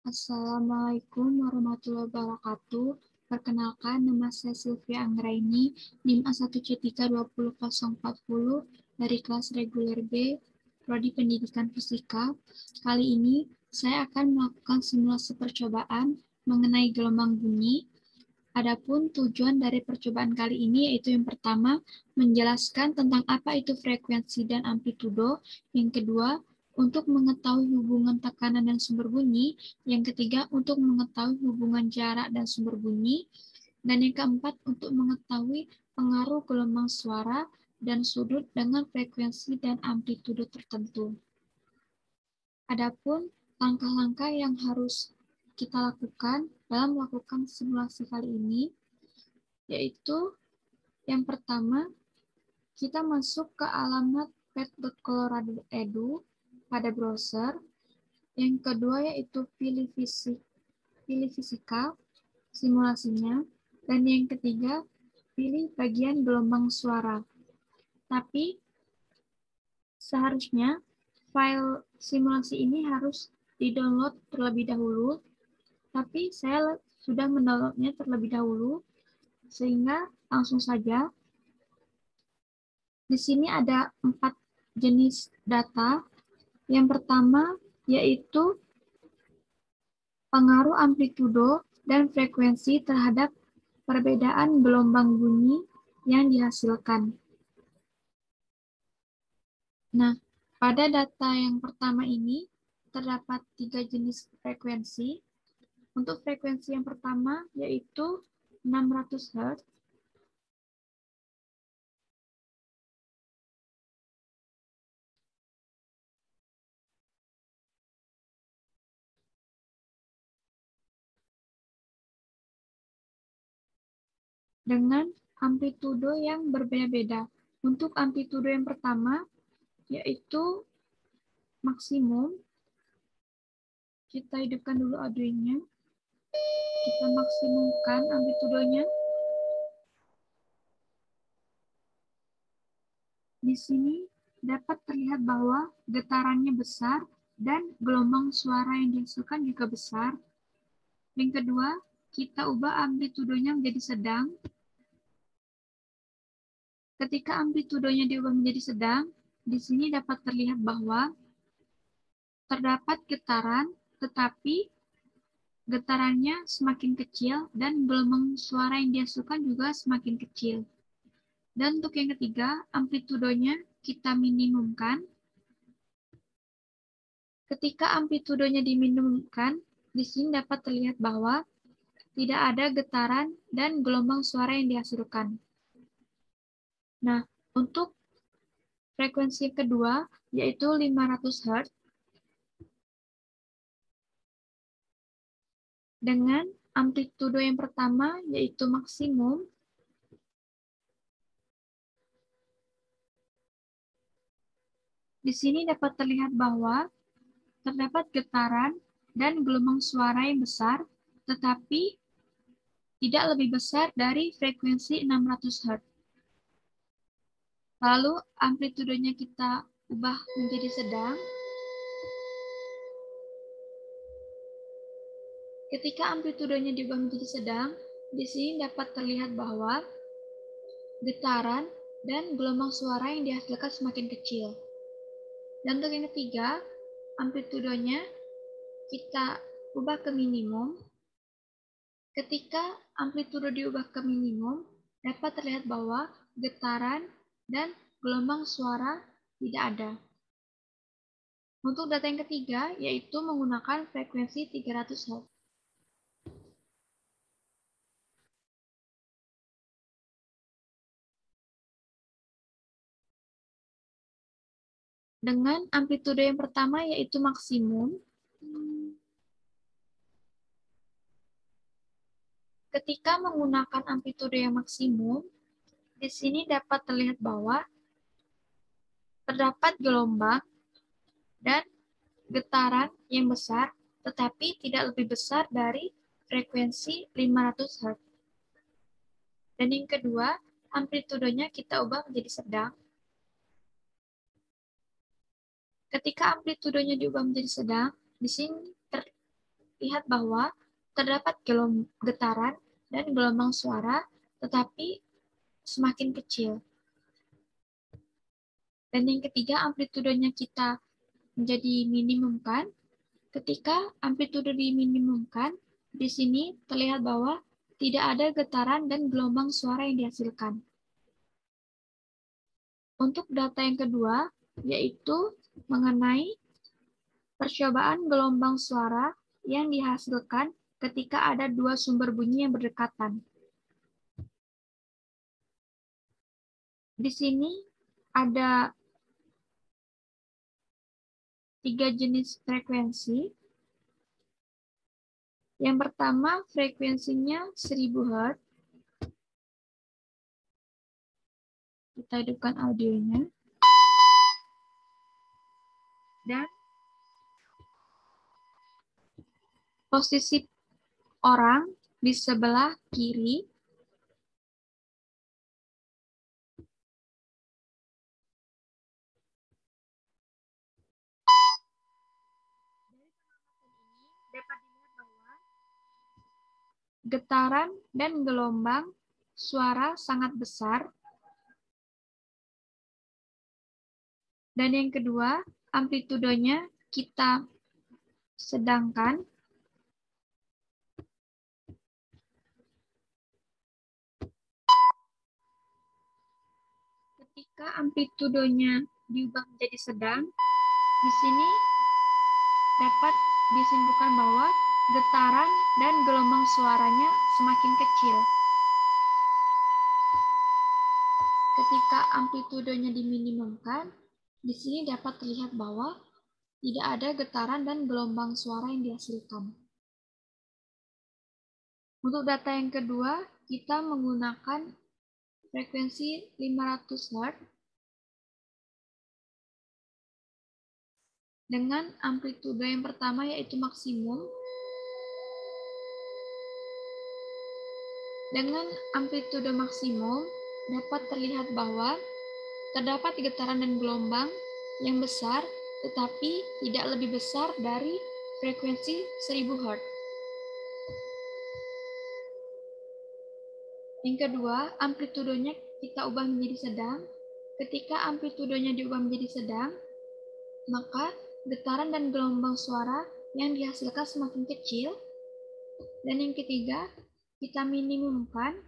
Assalamualaikum warahmatullahi wabarakatuh. Perkenalkan, nama saya Sylvia Anggraini, NIM A1C32040 dari kelas reguler B, Prodi Pendidikan Fisika. Kali ini saya akan melakukan simulasi percobaan mengenai gelombang bunyi. Adapun tujuan dari percobaan kali ini yaitu yang pertama, menjelaskan tentang apa itu frekuensi dan amplitudo. Yang kedua, untuk mengetahui hubungan tekanan dan sumber bunyi. Yang ketiga, untuk mengetahui hubungan jarak dan sumber bunyi. Dan yang keempat, untuk mengetahui pengaruh gelombang suara dan sudut dengan frekuensi dan amplitudo tertentu. Adapun langkah-langkah yang harus kita lakukan dalam melakukan simulasi kali ini, yaitu yang pertama, kita masuk ke alamat pet.colorado.edu pada browser. Yang kedua yaitu pilih fisika simulasinya. Dan yang ketiga, pilih bagian gelombang suara. Tapi seharusnya file simulasi ini harus di-download terlebih dahulu. Tapi saya sudah mendownloadnya terlebih dahulu, sehingga langsung saja. Di sini ada 4 jenis data. Yang pertama yaitu pengaruh amplitudo dan frekuensi terhadap perbedaan gelombang bunyi yang dihasilkan. Nah, pada data yang pertama ini terdapat 3 jenis frekuensi. Untuk frekuensi yang pertama yaitu 600 Hz. Dengan amplitudo yang berbeda-beda. Untuk amplitudo yang pertama yaitu maksimum. Kita hidupkan dulu audionya. Kita maksimumkan amplitudonya. Di sini dapat terlihat bahwa getarannya besar dan gelombang suara yang dihasilkan juga besar. Yang kedua, kita ubah amplitudonya menjadi sedang. Ketika amplitudonya diubah menjadi sedang, di sini dapat terlihat bahwa terdapat getaran, tetapi getarannya semakin kecil dan gelombang suara yang dihasilkan juga semakin kecil. Dan untuk yang ketiga, amplitudonya kita minimumkan. Ketika amplitudonya diminimumkan, di sini dapat terlihat bahwa tidak ada getaran dan gelombang suara yang dihasilkan. Nah, untuk frekuensi kedua, yaitu 500 Hz, dengan amplitudo yang pertama, yaitu maksimum, di sini dapat terlihat bahwa terdapat getaran dan gelombang suara yang besar, tetapi tidak lebih besar dari frekuensi 600 Hz. Lalu amplitudonya kita ubah menjadi sedang. Ketika amplitudonya diubah menjadi sedang, di sini dapat terlihat bahwa getaran dan gelombang suara yang dihasilkan semakin kecil. Dan untuk yang ketiga, amplitudonya kita ubah ke minimum. Ketika amplitudo diubah ke minimum, dapat terlihat bahwa getaran dan gelombang suara tidak ada. Untuk data yang ketiga, yaitu menggunakan frekuensi 300 Hz. Dengan amplitudo yang pertama, yaitu maksimum, ketika menggunakan amplitudo yang maksimum, di sini dapat terlihat bahwa terdapat gelombang dan getaran yang besar, tetapi tidak lebih besar dari frekuensi 500 Hz. Dan yang kedua, amplitudonya kita ubah menjadi sedang. Ketika amplitudonya diubah menjadi sedang, di sini lihat bahwa terdapat getaran dan gelombang suara, tetapi semakin kecil. Dan yang ketiga, amplitudenya kita menjadi minimumkan. Ketika amplitudo diminimumkan, di sini terlihat bahwa tidak ada getaran dan gelombang suara yang dihasilkan. Untuk data yang kedua, yaitu mengenai percobaan gelombang suara yang dihasilkan ketika ada dua sumber bunyi yang berdekatan. Di sini ada 3 jenis frekuensi. Yang pertama, frekuensinya 1000 Hz. Kita hidupkan audionya. Dan posisi orang di sebelah kiri dapat dilihat bahwa getaran dan gelombang suara sangat besar. Dan yang kedua, amplitudonya kita sedangkan. Ketika amplitudonya diubah menjadi sedang, di sini dapat disimpulkan bahwa getaran dan gelombang suaranya semakin kecil. Ketika amplitudonya diminimumkan, di sini dapat terlihat bahwa tidak ada getaran dan gelombang suara yang dihasilkan. Untuk data yang kedua, kita menggunakan frekuensi 500 Hz dengan amplitudo yang pertama yaitu maksimum. Dengan amplitudo maksimum dapat terlihat bahwa terdapat getaran dan gelombang yang besar tetapi tidak lebih besar dari frekuensi 1000 Hz. Yang kedua, amplitudonya kita ubah menjadi sedang. Ketika amplitudonya diubah menjadi sedang, maka getaran dan gelombang suara yang dihasilkan semakin kecil. Dan yang ketiga, kita minimumkan,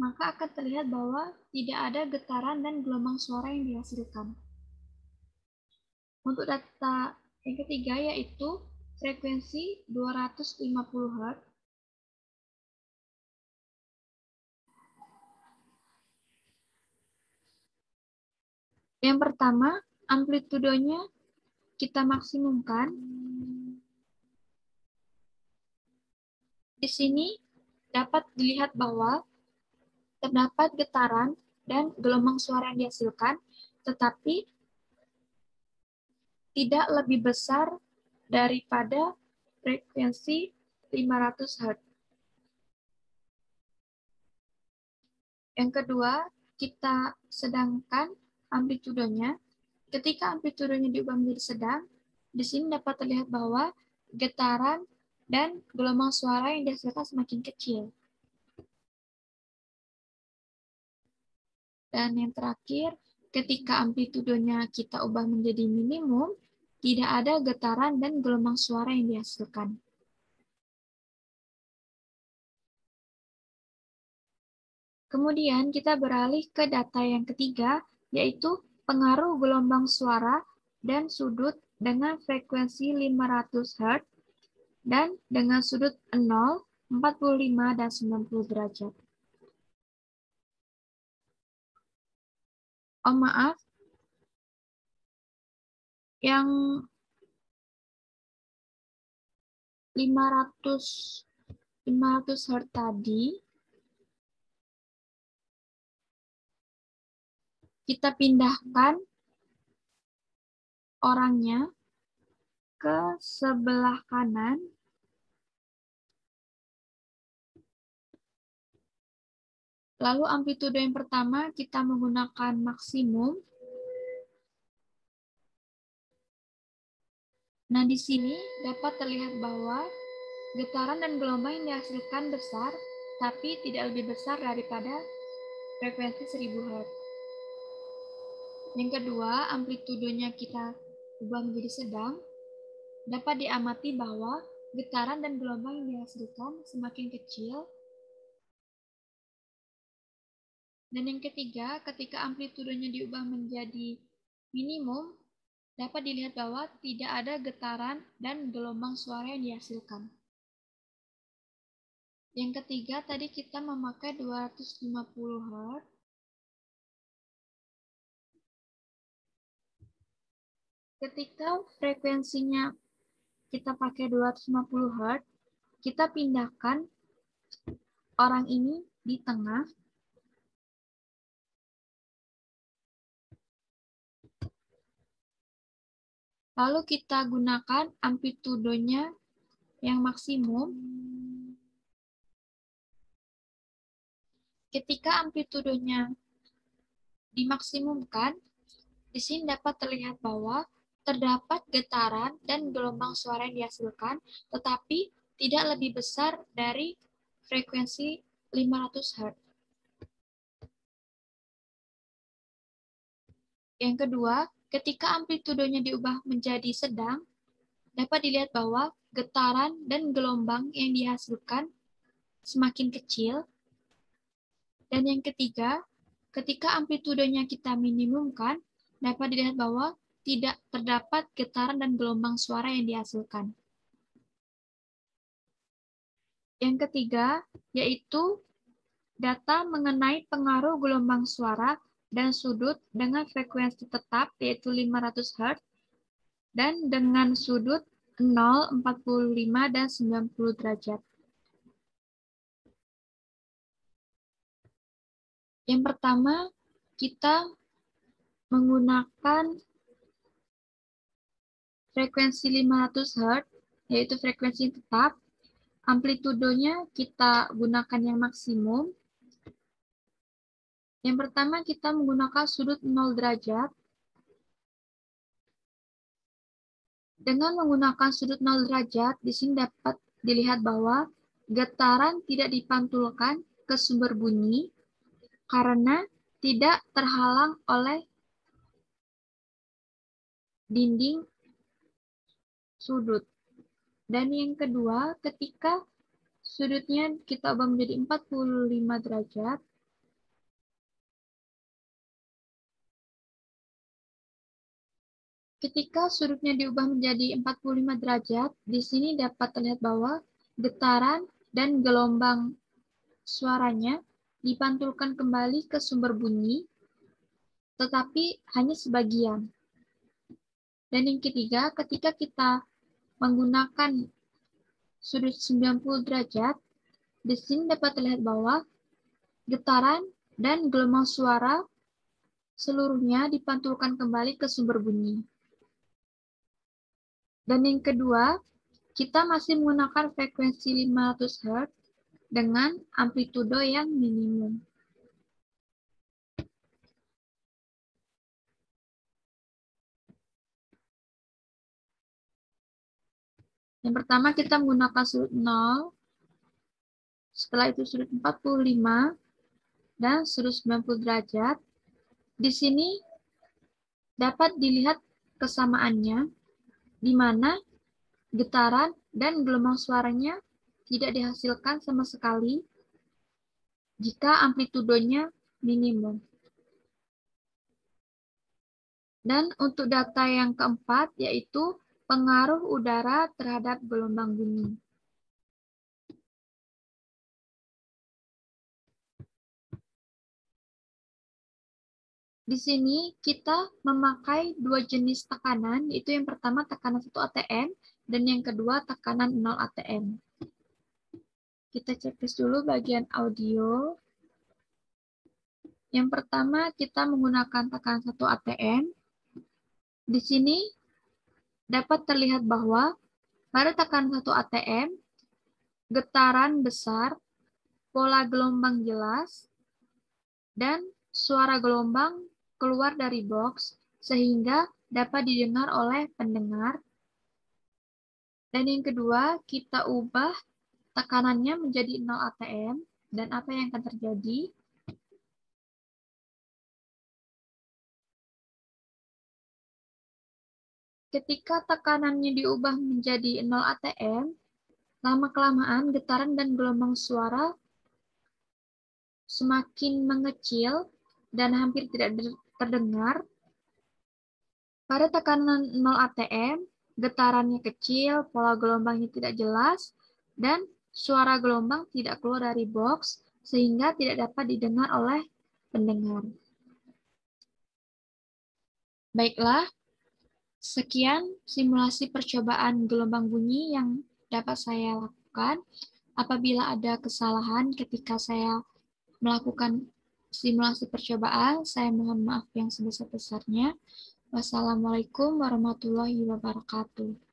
maka akan terlihat bahwa tidak ada getaran dan gelombang suara yang dihasilkan. Untuk data yang ketiga yaitu frekuensi 250 Hz. Yang pertama, amplitudonya kita maksimumkan. Di sini dapat dilihat bahwa terdapat getaran dan gelombang suara yang dihasilkan, tetapi tidak lebih besar daripada frekuensi 500 Hz. Yang kedua, kita sedangkan amplitudonya. Ketika amplitudonya diubah menjadi sedang, di sini dapat terlihat bahwa getaran dan gelombang suara yang dihasilkan semakin kecil. Dan yang terakhir, ketika amplitudonya kita ubah menjadi minimum, tidak ada getaran dan gelombang suara yang dihasilkan. Kemudian kita beralih ke data yang ketiga, yaitu pengaruh gelombang suara dan sudut dengan frekuensi 500 Hz dan dengan sudut 0, 45, dan 90 derajat. Oh maaf, yang 500 Hz tadi, kita pindahkan orangnya ke sebelah kanan. Lalu amplitudo yang pertama kita menggunakan maksimum. Nah, di sini dapat terlihat bahwa Getaran dan gelombang yang dihasilkan besar, tapi tidak lebih besar daripada frekuensi 1000 Hz. Yang kedua, amplitudenya kita ubah menjadi sedang. Dapat diamati bahwa getaran dan gelombang yang dihasilkan semakin kecil. Dan yang ketiga, ketika amplitudenya diubah menjadi minimum, dapat dilihat bahwa tidak ada getaran dan gelombang suara yang dihasilkan. Yang ketiga, tadi kita memakai 250 Hz. Ketika frekuensinya kita pakai 250 Hz, kita pindahkan orang ini di tengah. Lalu kita gunakan amplitudenya yang maksimum. Ketika amplitudenya dimaksimumkan, di sini dapat terlihat bahwa terdapat getaran dan gelombang suara yang dihasilkan, tetapi tidak lebih besar dari frekuensi 500 Hz. Yang kedua, ketika amplitudenya diubah menjadi sedang, dapat dilihat bahwa getaran dan gelombang yang dihasilkan semakin kecil. Dan yang ketiga, ketika amplitudenya kita minimumkan, dapat dilihat bahwa tidak terdapat getaran dan gelombang suara yang dihasilkan. Yang ketiga, yaitu data mengenai pengaruh gelombang suara dan sudut dengan frekuensi tetap, yaitu 500 Hz, dan dengan sudut 0, 45, dan 90 derajat. Yang pertama, kita menggunakan frekuensi 500 Hz, yaitu frekuensi tetap. Amplitudenya kita gunakan yang maksimum. Yang pertama, kita menggunakan sudut 0 derajat. Dengan menggunakan sudut 0 derajat, di sini dapat dilihat bahwa getaran tidak dipantulkan ke sumber bunyi karena tidak terhalang oleh dinding sudut. Dan yang kedua, ketika sudutnya kita ubah menjadi 45 derajat, ketika sudutnya diubah menjadi 45 derajat, di sini dapat terlihat bahwa getaran dan gelombang suaranya dipantulkan kembali ke sumber bunyi, tetapi hanya sebagian. Dan yang ketiga, ketika kita menggunakan sudut 90 derajat, di sini dapat terlihat bahwa getaran dan gelombang suara seluruhnya dipantulkan kembali ke sumber bunyi. Dan yang kedua, kita masih menggunakan frekuensi 500 Hz dengan amplitudo yang minimum. Yang pertama kita menggunakan sudut 0, setelah itu sudut 45, dan sudut 90 derajat. Di sini dapat dilihat kesamaannya, di mana getaran dan gelombang suaranya tidak dihasilkan sama sekali jika amplitudonya minimum. Dan untuk data yang keempat, yaitu pengaruh udara terhadap gelombang bunyi. Di sini kita memakai dua jenis tekanan, yaitu yang pertama tekanan 1 ATM dan yang kedua tekanan 0 ATM. Kita checklist dulu bagian audio. Yang pertama kita menggunakan tekanan 1 ATM. Di sini dapat terlihat bahwa pada tekanan 1 ATM, getaran besar, pola gelombang jelas, dan suara gelombang keluar dari box sehingga dapat didengar oleh pendengar. Dan yang kedua, kita ubah tekanannya menjadi 0 atm, dan apa yang akan terjadi? Ketika tekanannya diubah menjadi 0 atm, lama-kelamaan getaran dan gelombang suara semakin mengecil dan hampir tidak terdengar. Pada tekanan 0 atm, getarannya kecil, pola gelombangnya tidak jelas, dan suara gelombang tidak keluar dari box, sehingga tidak dapat didengar oleh pendengar. Baiklah, sekian simulasi percobaan gelombang bunyi yang dapat saya lakukan. Apabila ada kesalahan ketika saya melakukan simulasi percobaan, saya mohon maaf yang sebesar-besarnya. Wassalamualaikum warahmatullahi wabarakatuh.